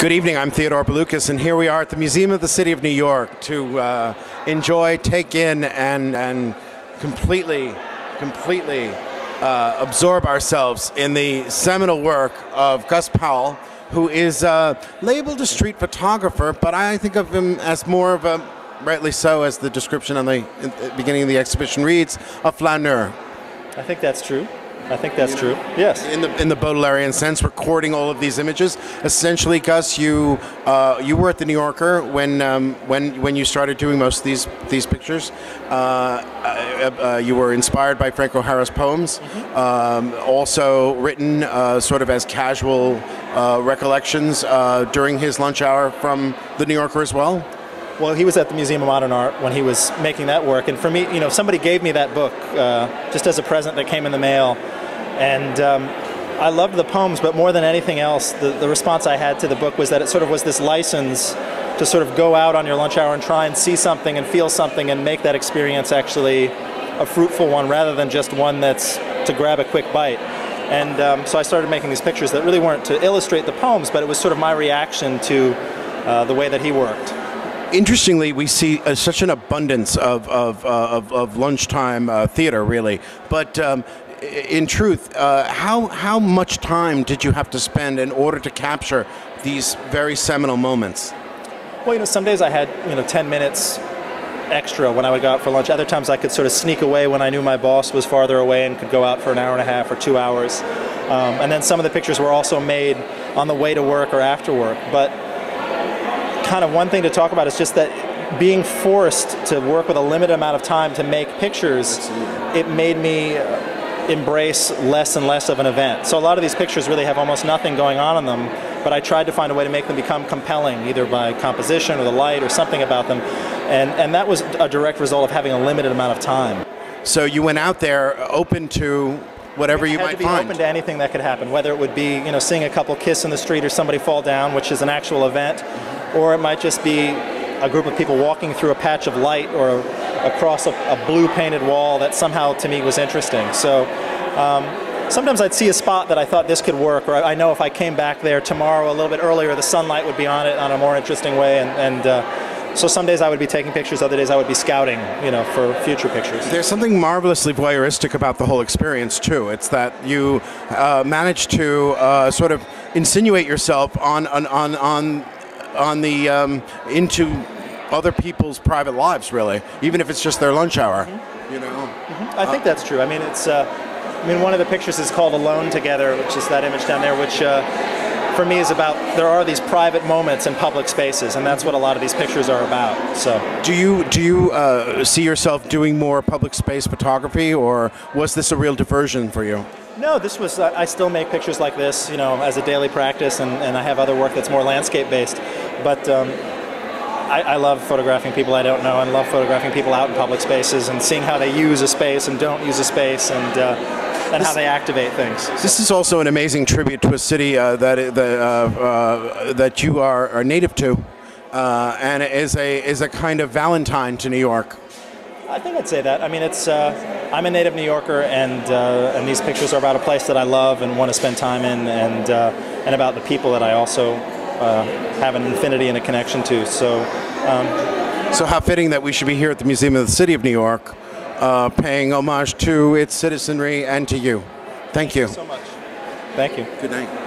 Good evening, I'm Theodore Balukas, and here we are at the Museum of the City of New York to enjoy, take in, and completely absorb ourselves in the seminal work of Gus Powell, who is labeled a street photographer, but I think of him as more of a, rightly so, as the description on the beginning of the exhibition reads, a flaneur. I think that's true. I think that's true. Yes. In the Baudelarian sense, recording all of these images. Essentially, Gus, you were at the New Yorker when you started doing most of these pictures. You were inspired by Frank O'Hara's poems. Also written sort of as casual recollections during his lunch hour from the New Yorker as well. Well, he was at the Museum of Modern Art when he was making that work, and for me, you know, somebody gave me that book just as a present that came in the mail, and I loved the poems, but more than anything else, the response I had to the book was that it sort of was this license to sort of go out on your lunch hour and try and see something and feel something and make that experience actually a fruitful one rather than just one that's to grab a quick bite. And so I started making these pictures that really weren't to illustrate the poems, but it was sort of my reaction to the way that he worked. Interestingly, we see such an abundance of lunchtime theater, really. But in truth, how much time did you have to spend in order to capture these very seminal moments? Well, you know, some days I had 10 minutes extra when I would go out for lunch. Other times I could sort of sneak away when I knew my boss was farther away and could go out for an hour and a half or 2 hours. And then some of the pictures were also made on the way to work or after work. But kind of one thing to talk about is just that being forced to work with a limited amount of time to make pictures, it made me embrace less and less of an event. So a lot of these pictures really have almost nothing going on in them, but I tried to find a way to make them become compelling, either by composition or the light or something about them. And that was a direct result of having a limited amount of time. So you went out there open to whatever you might find. I had to be open to anything that could happen, whether it would be, seeing a couple kiss in the street or somebody fall down, which is an actual event, or it might just be a group of people walking through a patch of light or across a blue painted wall that somehow to me was interesting. So sometimes I'd see a spot that I thought this could work, or I know if I came back there tomorrow a little bit earlier, the sunlight would be on it on a more interesting way, so some days I would be taking pictures, other days I would be scouting, for future pictures. There's something marvelously voyeuristic about the whole experience too. It's that you managed to sort of insinuate yourself into other people's private lives, really, even if it's just their lunch hour. I think that's true. I mean, it's. One of the pictures is called "Alone Together," which is that image down there, which for me is about there are these private moments in public spaces, and that's what a lot of these pictures are about. So, do you see yourself doing more public space photography, or was this a real diversion for you? No, this was. I still make pictures like this, as a daily practice, and I have other work that's more landscape based, but. I love photographing people I don't know, and love photographing people out in public spaces and seeing how they use a space and don't use a space, and how they activate things. This is also an amazing tribute to a city that you are native to, and is a kind of Valentine to New York. I think I'd say that. I mean, it's I'm a native New Yorker, and these pictures are about a place that I love and want to spend time in, and about the people that I also have an affinity and a connection to. So how fitting that we should be here at the Museum of the City of New York, paying homage to its citizenry and to you. Thank you. Thank you so much. Thank you. Good night.